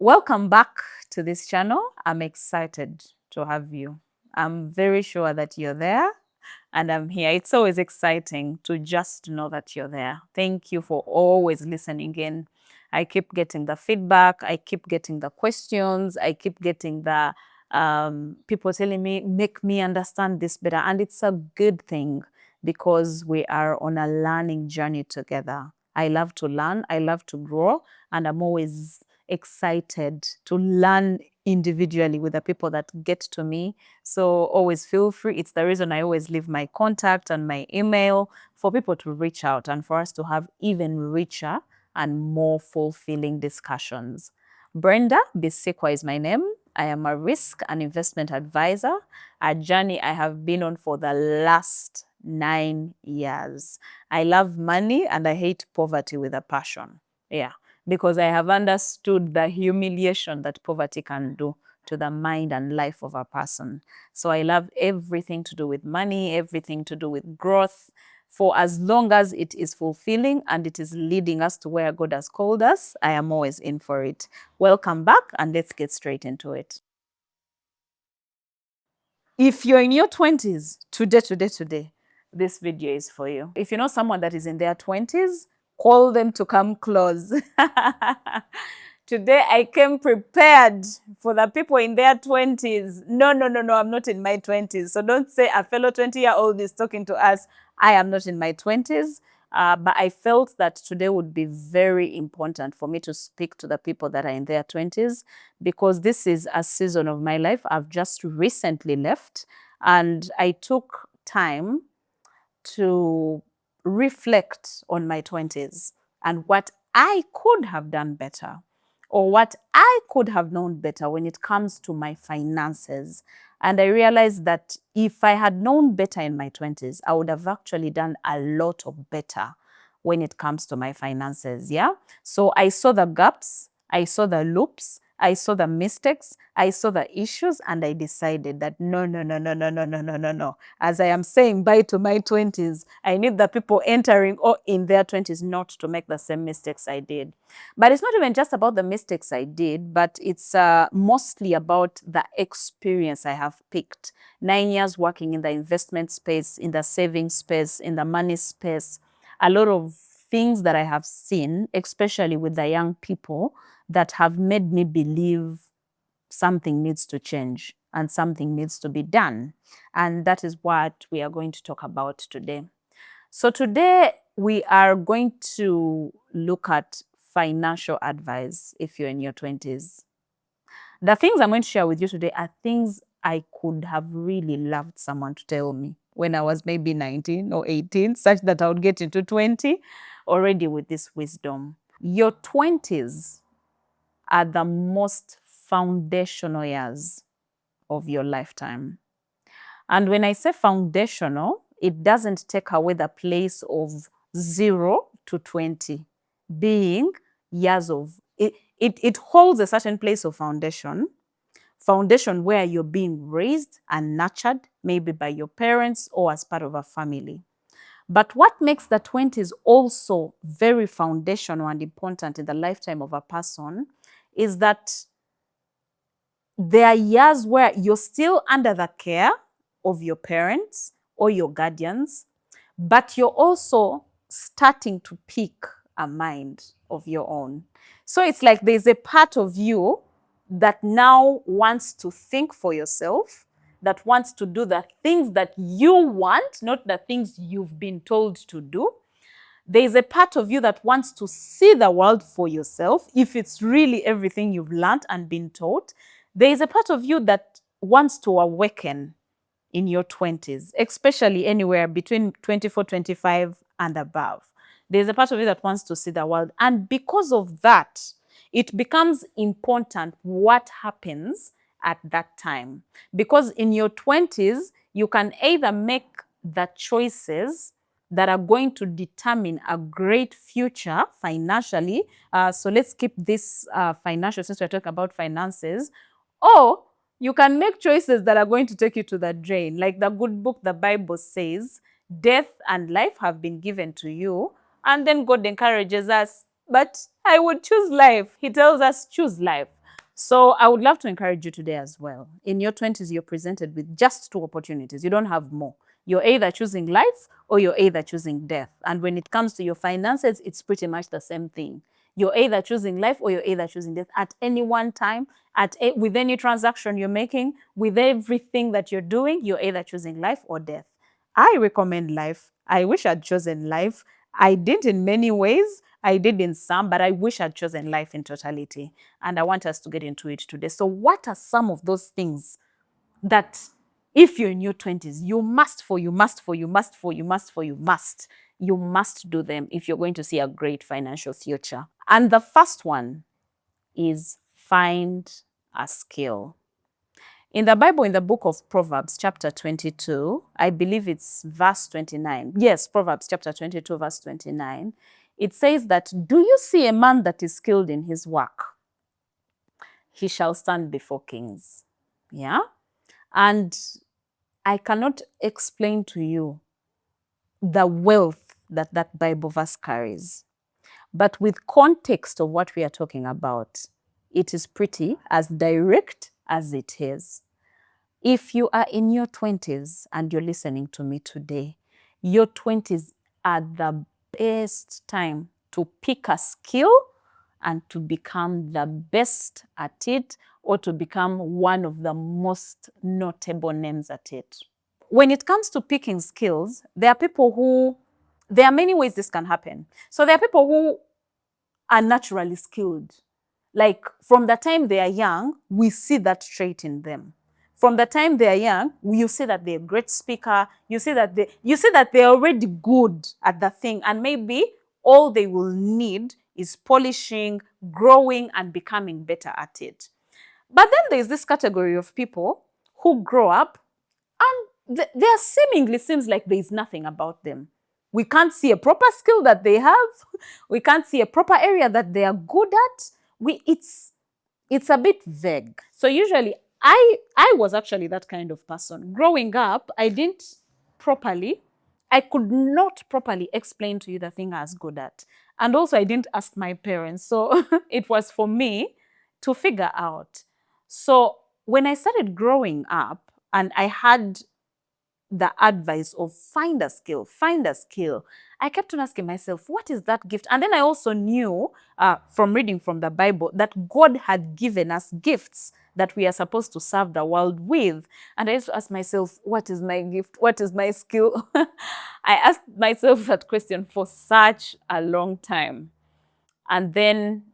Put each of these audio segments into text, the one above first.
Welcome back to this channel. I'm excited to have you. I'm very sure that you're there and I'm here. It's always exciting to just know that you're there. Thank you for always listening in. I keep getting the feedback. I keep getting the questions. I keep getting the people telling me, make me understand this better. And it's a good thing because we are on a learning journey together. I love to learn. I love to grow. And I'm always excited to learn individually with the people that get to me. So always feel free. It's the reason I always leave my contact and my email for people to reach out and for us to have even richer and more fulfilling discussions. Brenda Bisikwa is my name. I am a risk and investment advisor, a journey I have been on for the last 9 years. I love money and I hate poverty with a passion. Yeah, because I have understood the humiliation that poverty can do to the mind and life of a person. So I love everything to do with money, everything to do with growth, for as long as it is fulfilling and it is leading us to where God has called us. I am always in for it. Welcome back and let's get straight into it. If you're in your 20s, today, this video is for you. If you know someone that is in their 20s, call them to come close. Today, I came prepared for the people in their 20s. No, I'm not in my 20s. So don't say a fellow 20-year-old is talking to us. I am not in my 20s. But I felt that today would be very important for me to speak to the people that are in their 20s because this is a season of my life. I've just recently left and I took time to reflect on my 20s and what I could have done better or what I could have known better when it comes to my finances. And I realized that if I had known better in my 20s, I would have actually done a lot of better when it comes to my finances. Yeah. So I saw the gaps, I saw the loops, I saw the mistakes, I saw the issues, and I decided that no. As I am saying bye to my 20s, I need the people entering or in their 20s not to make the same mistakes I did. But it's not even just about the mistakes I did, but it's mostly about the experience I have picked. 9 years working in the investment space, in the saving space, in the money space, a lot of things that I have seen, especially with the young people, that have made me believe something needs to change and something needs to be done. And that is what we are going to talk about today. So today we are going to look at financial advice if you're in your 20s. The things I'm going to share with you today are things I could have really loved someone to tell me when I was maybe 19 or 18, such that I would get into 20 already with this wisdom. Your 20s are the most foundational years of your lifetime. And when I say foundational, it doesn't take away the place of 0 to 20 being years of, it holds a certain place of foundation where you're being raised and nurtured, maybe by your parents or as part of a family. But what makes the 20s also very foundational and important in the lifetime of a person is that there are years where you're still under the care of your parents or your guardians, but you're also starting to pick a mind of your own. So it's like there's a part of you that now wants to think for yourself, that wants to do the things that you want, not the things you've been told to do. There is a part of you that wants to see the world for yourself, if it's really everything you've learned and been taught. There is a part of you that wants to awaken in your 20s, especially anywhere between 24, 25 and above. There's a part of you that wants to see the world. And because of that, it becomes important what happens at that time. Because in your 20s, you can either make the choices that are going to determine a great future financially. So let's keep this financial, since we're talking about finances. Or you can make choices that are going to take you to the drain. Like the good book, the Bible says, death and life have been given to you. And then God encourages us, but I would choose life. He tells us, choose life. So I would love to encourage you today as well. In your 20s, you're presented with just two opportunities. You don't have more. You're either choosing life or you're either choosing death. And when it comes to your finances, it's pretty much the same thing. You're either choosing life or you're either choosing death at any one time, with any transaction you're making, with everything that you're doing, you're either choosing life or death. I recommend life. I wish I'd chosen life. I did in many ways. I did in some, but I wish I'd chosen life in totality. And I want us to get into it today. So what are some of those things that if you're in your 20s, you must do them if you're going to see a great financial future? And the first one is find a skill. In the Bible, in the book of Proverbs, chapter 22, I believe it's verse 29. Yes, Proverbs chapter 22, verse 29. It says that, do you see a man that is skilled in his work? He shall stand before kings. Yeah? And I cannot explain to you the wealth that that Bible verse carries. But with context of what we are talking about, it is pretty as direct as it is. If you are in your 20s and you're listening to me today, your 20s are the best time to pick a skill and to become the best at it, or to become one of the most notable names at it. When it comes to picking skills, there are many ways this can happen. So there are people who are naturally skilled. Like from the time they are young, we see that trait in them. From the time they are young, you see that they're a great speaker. You see that they're already good at the thing, and maybe all they will need is polishing, growing, and becoming better at it. But then there's this category of people who grow up and there seemingly seems like there's nothing about them. We can't see a proper skill that they have. We can't see a proper area that they are good at. It's a bit vague. So usually I was actually that kind of person. Growing up, I could not properly explain to you the thing I was good at. And also I didn't ask my parents. So it was for me to figure out. So when I started growing up and I had the advice of find a skill, I kept on asking myself, what is that gift? And then I also knew from reading from the Bible that God had given us gifts that we are supposed to serve the world with. And I used to ask myself, what is my gift? What is my skill? I asked myself that question for such a long time. And then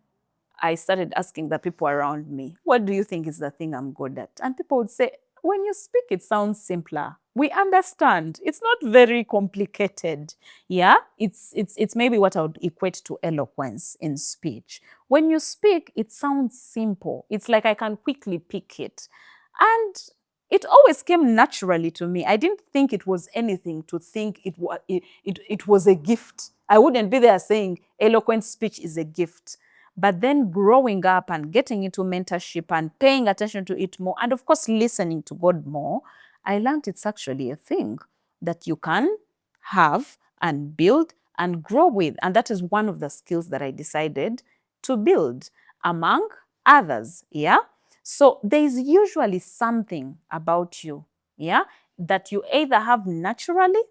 I started asking the people around me, what do you think is the thing I'm good at? And people would say, when you speak, it sounds simpler. We understand. It's not very complicated. Yeah, it's maybe what I would equate to eloquence in speech. When you speak, it sounds simple. It's like I can quickly pick it. And it always came naturally to me. I didn't think it was anything to think it was a gift. I wouldn't be there saying eloquent speech is a gift. But then growing up and getting into mentorship and paying attention to it more, and of course listening to God more, I learned it's actually a thing that you can have and build and grow with. And that is one of the skills that I decided to build among others. Yeah. So there's usually something about you, yeah, that you either have naturally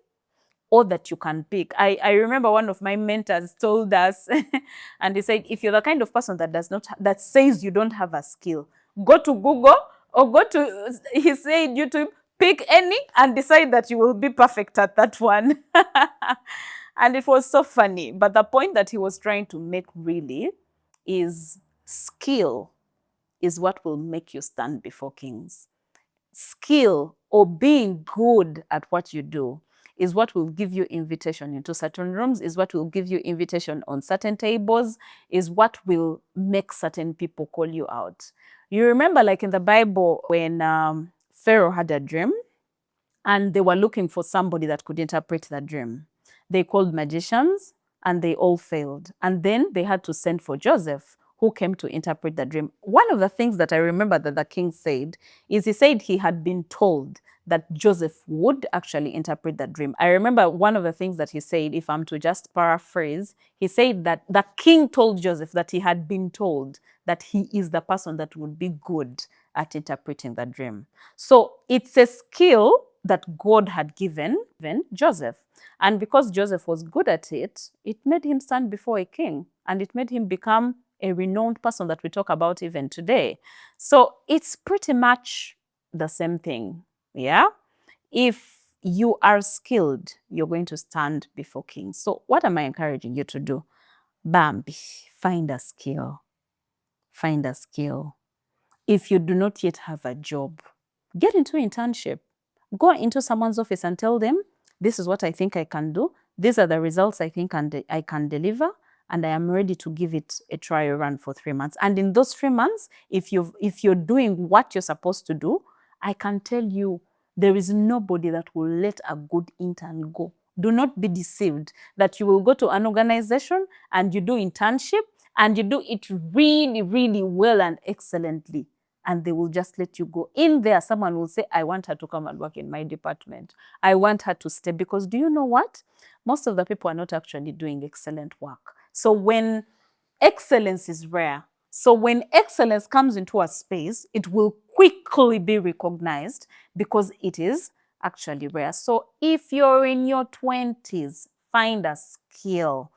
or that you can pick. I remember one of my mentors told us, and he said, if you're the kind of person that says you don't have a skill, go to Google or he said, YouTube, pick any and decide that you will be perfect at that one. And it was so funny. But the point that he was trying to make really is skill is what will make you stand before kings. Skill or being good at what you do is what will give you invitation into certain rooms, is what will give you invitation on certain tables, is what will make certain people call you out. You remember, like in the Bible, when Pharaoh had a dream and they were looking for somebody that could interpret the dream. They called magicians and they all failed. And then they had to send for Joseph, who came to interpret the dream. One of the things that I remember that the king said is he said he had been told that Joseph would actually interpret that dream. I remember one of the things that he said, if I'm to just paraphrase, he said that the king told Joseph that he had been told that he is the person that would be good at interpreting the dream. So it's a skill that God had given Joseph. And because Joseph was good at it, it made him stand before a king, and it made him become a renowned person that we talk about even today. So it's pretty much the same thing. Yeah. If you are skilled, you're going to stand before kings. So what am I encouraging you to do? Bambi, find a skill. Find a skill. If you do not yet have a job, get into internship. Go into someone's office and tell them, this is what I think I can do. These are the results I think I can deliver, and I am ready to give it a trial run for 3 months. And in those 3 months, if you're doing what you're supposed to do, I can tell you there is nobody that will let a good intern go. Do not be deceived that you will go to an organization and you do internship and you do it really, really well and excellently, and they will just let you go. In there, someone will say, I want her to come and work in my department. I want her to stay. Because do you know what? Most of the people are not actually doing excellent work. So when excellence is rare, so when excellence comes into a space, it will quickly be recognized because it is actually rare. So if you're in your 20s, find a skill.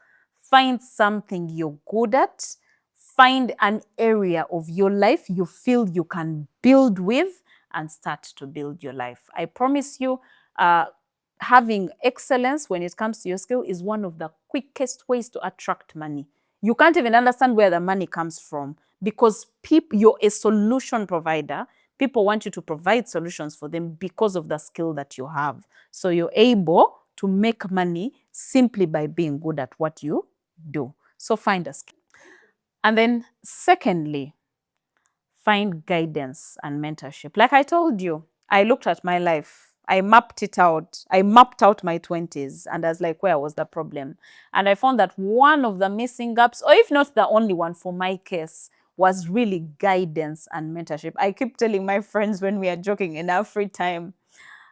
Find something you're good at. Find an area of your life you feel you can build with and start to build your life. I promise you, having excellence when it comes to your skill is one of the quickest ways to attract money. You can't even understand where the money comes from because you're a solution provider. People want you to provide solutions for them because of the skill that you have. So you're able to make money simply by being good at what you do. So find a skill. And then secondly, find guidance and mentorship. Like I told you, I looked at my life. I mapped it out. I mapped out my 20s and I was like, where was the problem? And I found that one of the missing gaps, or if not the only one for my case, was really guidance and mentorship. I keep telling my friends when we are joking in our free time,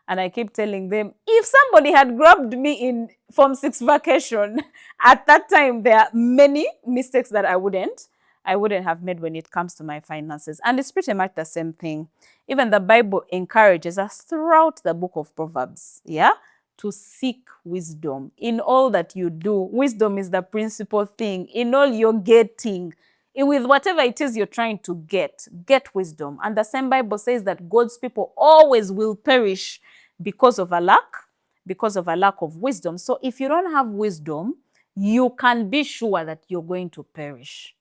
and I keep telling them, if somebody had grabbed me in Form 6 vacation, at that time, there are many mistakes that I wouldn't have made when it comes to my finances. And it's pretty much the same thing. Even the Bible encourages us throughout the book of Proverbs, yeah, to seek wisdom in all that you do. Wisdom is the principal thing in all you're getting. With whatever it is you're trying to get wisdom. And the same Bible says that God's people always will perish because of a lack of wisdom. So if you don't have wisdom, you can be sure that you're going to perish.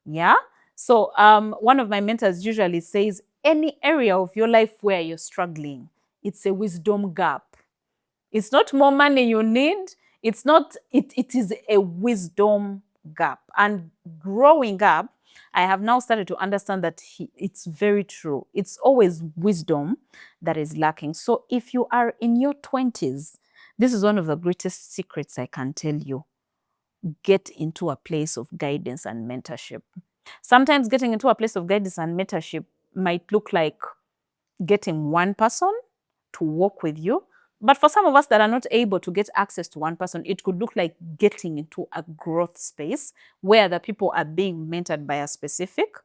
Yeah. So one of my mentors usually says, any area of your life where you're struggling, it's a wisdom gap. It's not more money you need. It's not, it is a wisdom gap. And growing up, I have now started to understand that it's very true. It's always wisdom that is lacking. So if you are in your 20s, this is one of the greatest secrets I can tell you. Get into a place of guidance and mentorship. Sometimes getting into a place of guidance and mentorship might look like getting one person to work with you. But for some of us that are not able to get access to one person, it could look like getting into a growth space where the people are being mentored by a specific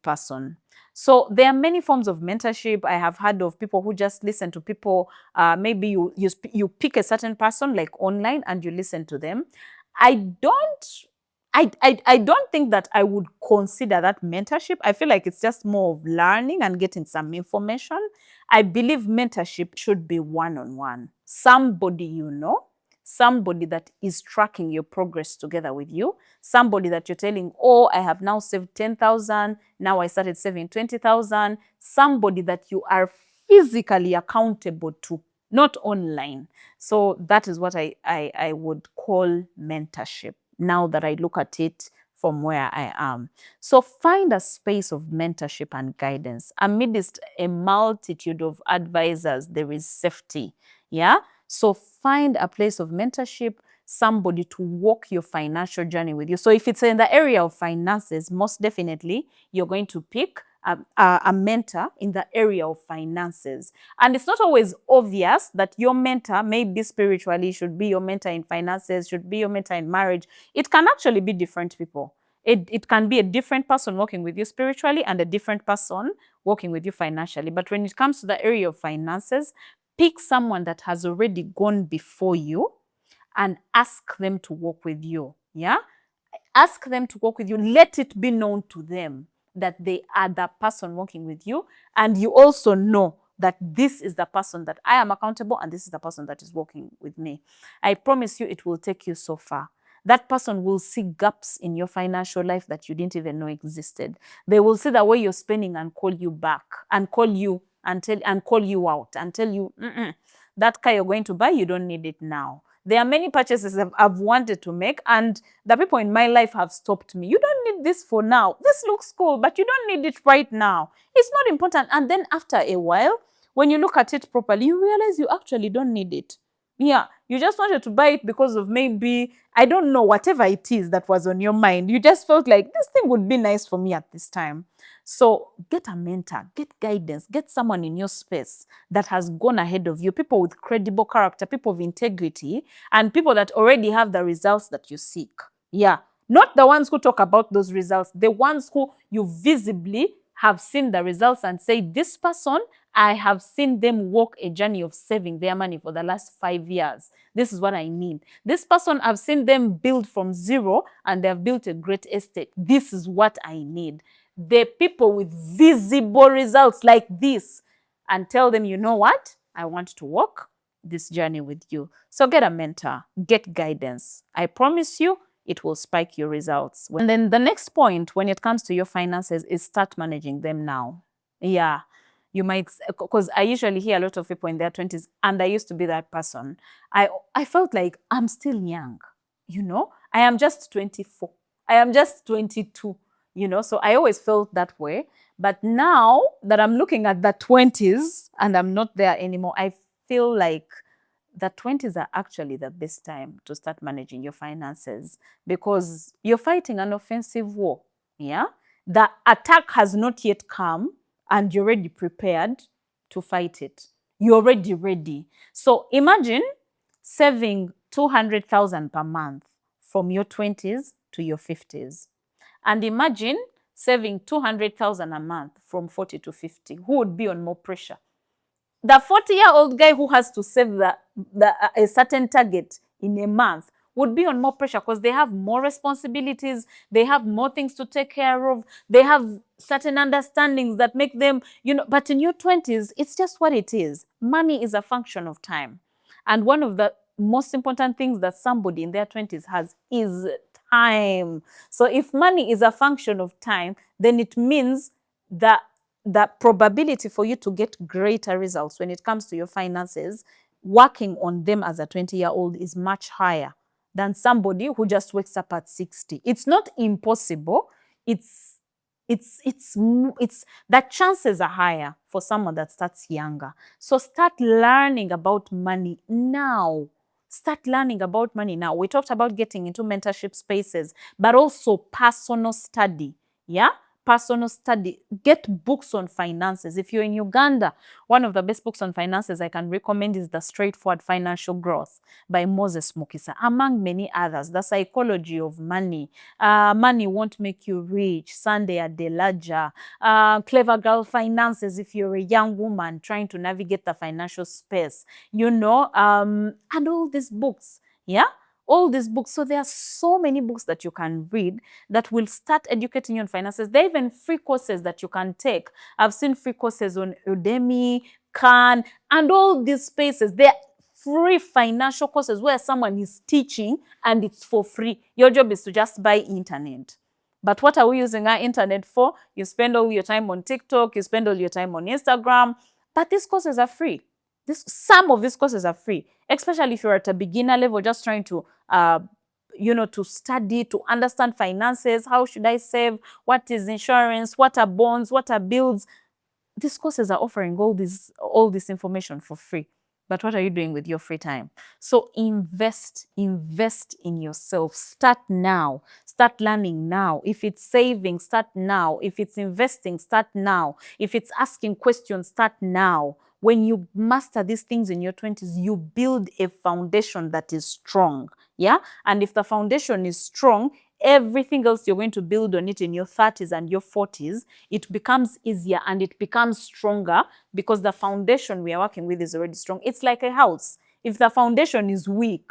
person. So there are many forms of mentorship. I have heard of people who just listen to people. Maybe you pick a certain person like online and you listen to them. I don't think that I would consider that mentorship. I feel like it's just more of learning and getting some information. I believe mentorship should be one-on-one. Somebody you know, somebody that is tracking your progress together with you, somebody that you're telling, oh, I have now saved 10,000, now I started saving 20,000, somebody that you are physically accountable to, not online. So that is what I would call mentorship, now that I look at it from where I am. So find a space of mentorship and guidance. Amidst a multitude of advisors, there is safety. Yeah. So find a place of mentorship, somebody to walk your financial journey with you. So if it's in the area of finances, most definitely you're going to pick a mentor in the area of finances. And it's not always obvious that your mentor, maybe spiritually, should be your mentor in finances, should be your mentor in marriage. It can actually be different people. It can be a different person working with you spiritually and a different person working with you financially. But when it comes to the area of finances, pick someone that has already gone before you and ask them to work with you. Yeah? Ask them to work with you. Let it be known to them that they are the person working with you. And you also know that this is the person that I am accountable and this is the person that is working with me. I promise you it will take you so far. That person will see gaps in your financial life that you didn't even know existed. They will see the way you're spending and call you back and call you and call you out and tell you, that car you're going to buy, you don't need it now. There are many purchases I've wanted to make, and the people in my life have stopped me. You don't need this for now. This looks cool, but you don't need it right now. It's not important. And then after a while, when you look at it properly, you realize you actually don't need it. Yeah, you just wanted to buy it because of maybe, I don't know, whatever it is that was on your mind. You just felt like this thing would be nice for me at this time. So get a mentor, get guidance, get someone in your space that has gone ahead of you, people with credible character, people of integrity, and people that already have the results that you seek. Yeah, not the ones who talk about those results, the ones who you visibly have seen the results and say, this person, I have seen them walk a journey of saving their money for the last 5 years. This is what I need. This person, I've seen them build from zero and they have built a great estate. This is what I need. The people with visible results like this, and tell them, you know what? I want to walk this journey with you. So get a mentor, get guidance. I promise you, it will spike your results. And then the next point when it comes to your finances is start managing them now. Yeah, you might, because I usually hear a lot of people in their 20s, and I used to be that person. I felt like I'm still young, you know? I am just 24. I am just 22, you know? So I always felt that way. But now that I'm looking at the 20s and I'm not there anymore, I feel like the 20s are actually the best time to start managing your finances because you're fighting an offensive war. Yeah, the attack has not yet come and you're already prepared to fight it. You're already ready. So imagine saving 200,000 per month from your 20s to your 50s. And imagine saving 200,000 a month from 40 to 50. Who would be on more pressure? The 40-year-old guy who has to save a certain target in a month would be on more pressure because they have more responsibilities, they have more things to take care of, they have certain understandings that make them, you know, but in your 20s, it's just what it is. Money is a function of time. And one of the most important things that somebody in their 20s has is time. So if money is a function of time, then it means that the probability for you to get greater results when it comes to your finances, working on them as a 20-year-old is much higher than somebody who just wakes up at 60. It's not impossible. It's the chances are higher for someone that starts younger. So start learning about money now. Start learning about money now. We talked about getting into mentorship spaces, but also personal study. Yeah? Personal study. Get books on finances. If you're in Uganda, one of the best books on finances I can recommend is The Straightforward Financial Growth by Moses Mukisa, among many others. The Psychology of Money, Money Won't Make You Rich, Sunday Adelaja, Clever Girl Finances if you're a young woman trying to navigate the financial space, you know, and all these books, yeah? All these books. So there are so many books that you can read that will start educating you on finances. There are even free courses that you can take. I've seen free courses on Udemy, Khan, and all these spaces. They're free financial courses where someone is teaching and it's for free. Your job is to just buy internet. But what are we using our internet for? You spend all your time on TikTok, you spend all your time on Instagram, but these courses are free. Some of these courses are free, especially if you're at a beginner level, just trying to, you know, to study, to understand finances. How should I save? What is insurance? What are bonds? What are bills? These courses are offering all this information for free. But what are you doing with your free time? So invest in yourself. Start now. Start learning now. If it's saving, start now. If it's investing, start now. If it's asking questions, start now. When you master these things in your 20s, you build a foundation that is strong. Yeah. And if the foundation is strong, everything else you're going to build on it in your 30s and your 40s, it becomes easier and it becomes stronger because the foundation we are working with is already strong. It's like a house. If the foundation is weak,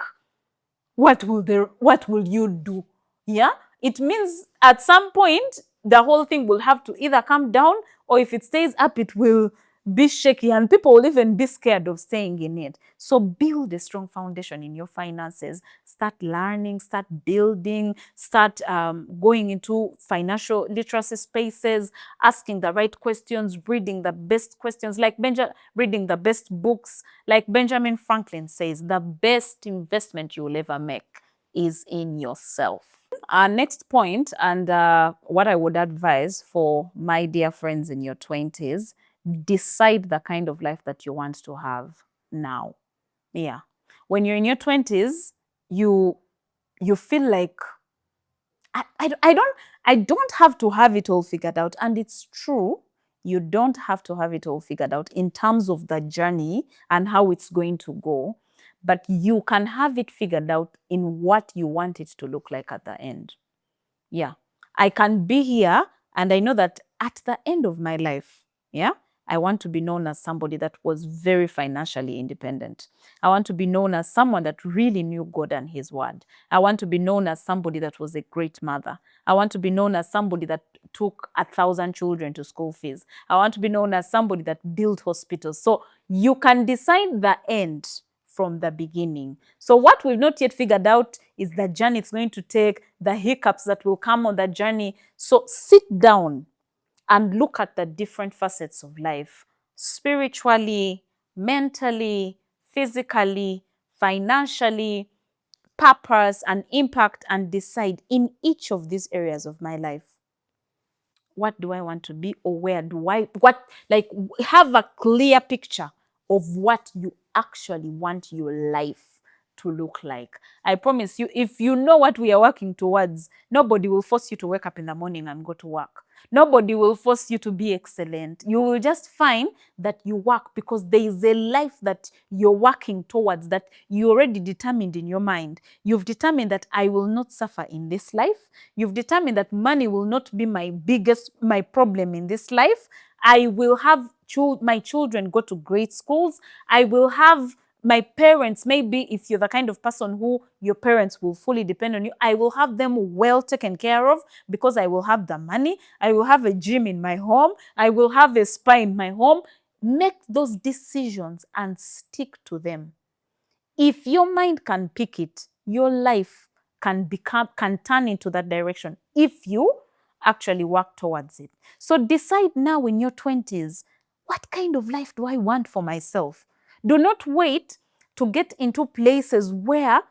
what will you do? Yeah, it means at some point the whole thing will have to either come down, or if it stays up, it will be shaky, and people will even be scared of staying in it. So build a strong foundation in your finances. Start learning, start building, start going into financial literacy spaces, asking the right questions, reading the best questions, reading the best books. Like Benjamin Franklin says, the best investment you will ever make is in yourself. Our next point, and what I would advise for my dear friends in your 20s, decide the kind of life that you want to have now. Yeah. When you're in your 20s, you feel like I don't have to have it all figured out. And it's true. You don't have to have it all figured out in terms of the journey and how it's going to go. But you can have it figured out in what you want it to look like at the end. Yeah. I can be here and I know that at the end of my life, yeah, I want to be known as somebody that was very financially independent. I want to be known as someone that really knew God and his word. I want to be known as somebody that was a great mother. I want to be known as somebody that took 1,000 children to school fees. I want to be known as somebody that built hospitals. So you can decide the end from the beginning. So what we've not yet figured out is the journey it's going to take, the hiccups that will come on that journey. So sit down and look at the different facets of life, spiritually, mentally, physically, financially, purpose and impact, and decide in each of these areas of my life, what do I want to be, or where do I, have a clear picture of what you actually want your life to look like. I promise you, if you know what we are working towards, nobody will force you to wake up in the morning and go to work. Nobody will force you to be excellent. You will just find that you work because there is a life that you're working towards, that you already determined in your mind. You've determined that I will not suffer in this life. You've determined that money will not be my problem in this life. I will have my children go to great schools. I will have my parents, maybe if you're the kind of person who your parents will fully depend on you, I will have them well taken care of because I will have the money. I will have a gym in my home. I will have a spa in my home. Make those decisions and stick to them. If your mind can pick it, your life can turn into that direction if you actually work towards it. So decide now in your 20s, what kind of life do I want for myself? Do not wait to get into places where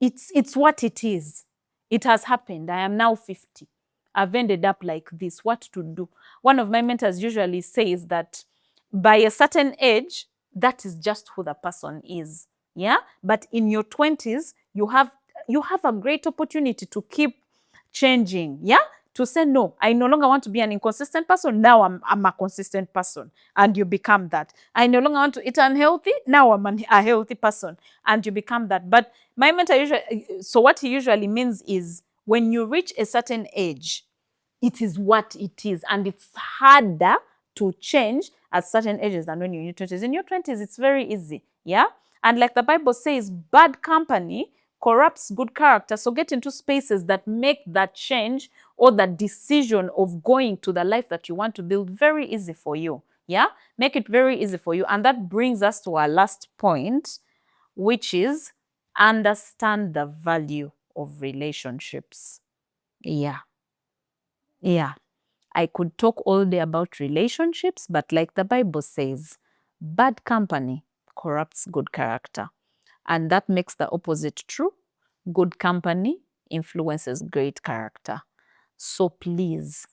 it's what it is. It has happened. I am now 50. I've ended up like this. What to do? One of my mentors usually says that by a certain age, that is just who the person is. Yeah. But in your 20s, you have a great opportunity to keep changing. Yeah. To say, no, I no longer want to be an inconsistent person. Now I'm a consistent person. And you become that. I no longer want to eat unhealthy. Now I'm a healthy person. And you become that. But my mentor so what he usually means is when you reach a certain age, it is what it is. And it's harder to change at certain ages than when you're in your 20s. In your 20s, it's very easy. Yeah. And like the Bible says, bad company corrupts good character. So get into spaces that make that change or that decision of going to the life that you want to build very easy for you. Yeah. Make it very easy for you. And that brings us to our last point, which is understand the value of relationships. Yeah. Yeah. I could talk all day about relationships, but like the Bible says, bad company corrupts good character. And that makes the opposite true. Good company influences great character. So please,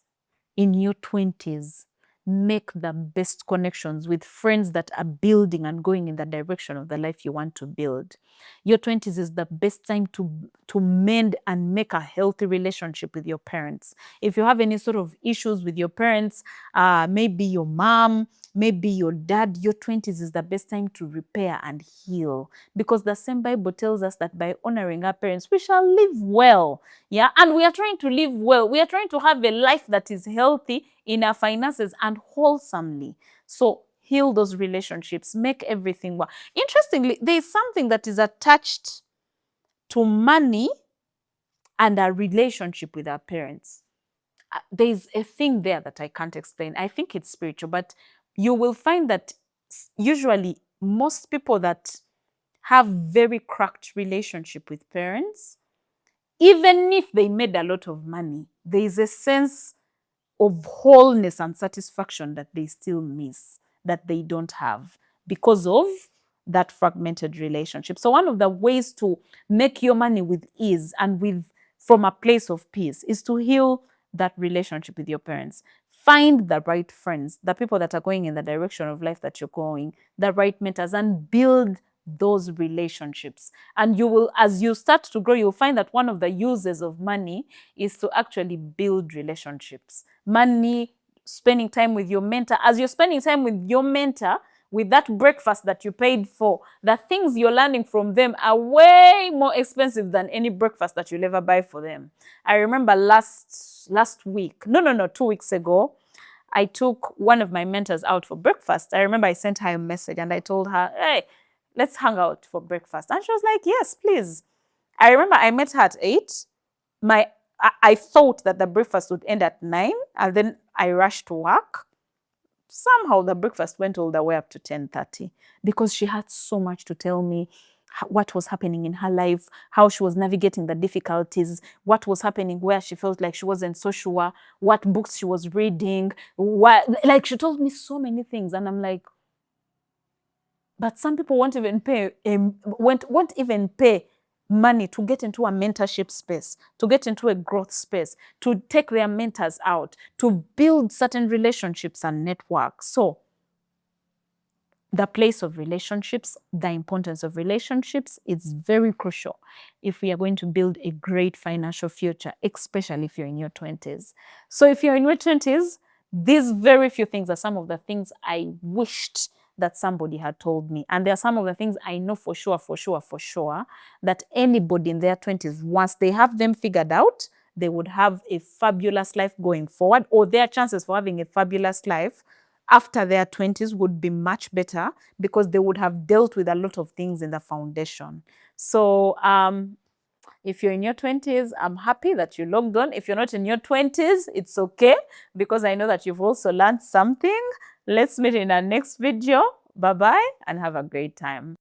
in your 20s, make the best connections with friends that are building and going in the direction of the life you want to build. Your 20s is the best time to mend and make a healthy relationship with your parents. If you have any sort of issues with your parents, maybe your mom, maybe your dad, your 20s is the best time to repair and heal, because the same Bible tells us that by honoring our parents, we shall live well. Yeah, and we are trying to live well. We are trying to have a life that is healthy in our finances and wholesomely. So heal those relationships, make everything work. Interestingly, there is something that is attached to money and our relationship with our parents. There's a thing there that I can't explain. I think it's spiritual, but you will find that usually most people that have very cracked relationship with parents, even if they made a lot of money, there is a sense of wholeness and satisfaction that they still miss, that they don't have because of that fragmented relationship. So one of the ways to make your money with ease and with from a place of peace is to heal that relationship with your parents. Find the right friends, the people that are going in the direction of life that you're going, the right mentors, and build those relationships. And you will, as you start to grow, you'll find that one of the uses of money is to actually build relationships. Money, spending time with your mentor. As you're spending time with your mentor, with that breakfast that you paid for, the things you're learning from them are way more expensive than any breakfast that you'll ever buy for them. I remember last week, no, 2 weeks ago, I took one of my mentors out for breakfast. I remember I sent her a message and I told her, hey, let's hang out for breakfast. And she was like, yes, please. I remember I met her at 8. I thought that the breakfast would end at 9, and then I rushed to work. Somehow the breakfast went all the way up to 10:30 because she had so much to tell me, what was happening in her life, how she was navigating the difficulties, what was happening where she felt like she wasn't so sure, what books she was reading, like she told me so many things. And I'm like, but some people won't even pay money to get into a mentorship space, to get into a growth space, to take their mentors out, to build certain relationships and networks. So the place of relationships, the importance of relationships is very crucial if we are going to build a great financial future, especially if you're in your 20s. So if you're in your 20s, these very few things are some of the things I wished that somebody had told me. And there are some of the things I know for sure, that anybody in their 20s, once they have them figured out, they would have a fabulous life going forward, or their chances for having a fabulous life after their 20s would be much better because they would have dealt with a lot of things in the foundation. So if you're in your 20s, I'm happy that you logged on. If you're not in your 20s, it's okay, because I know that you've also learned something. Let's meet in our next video. Bye-bye and have a great time.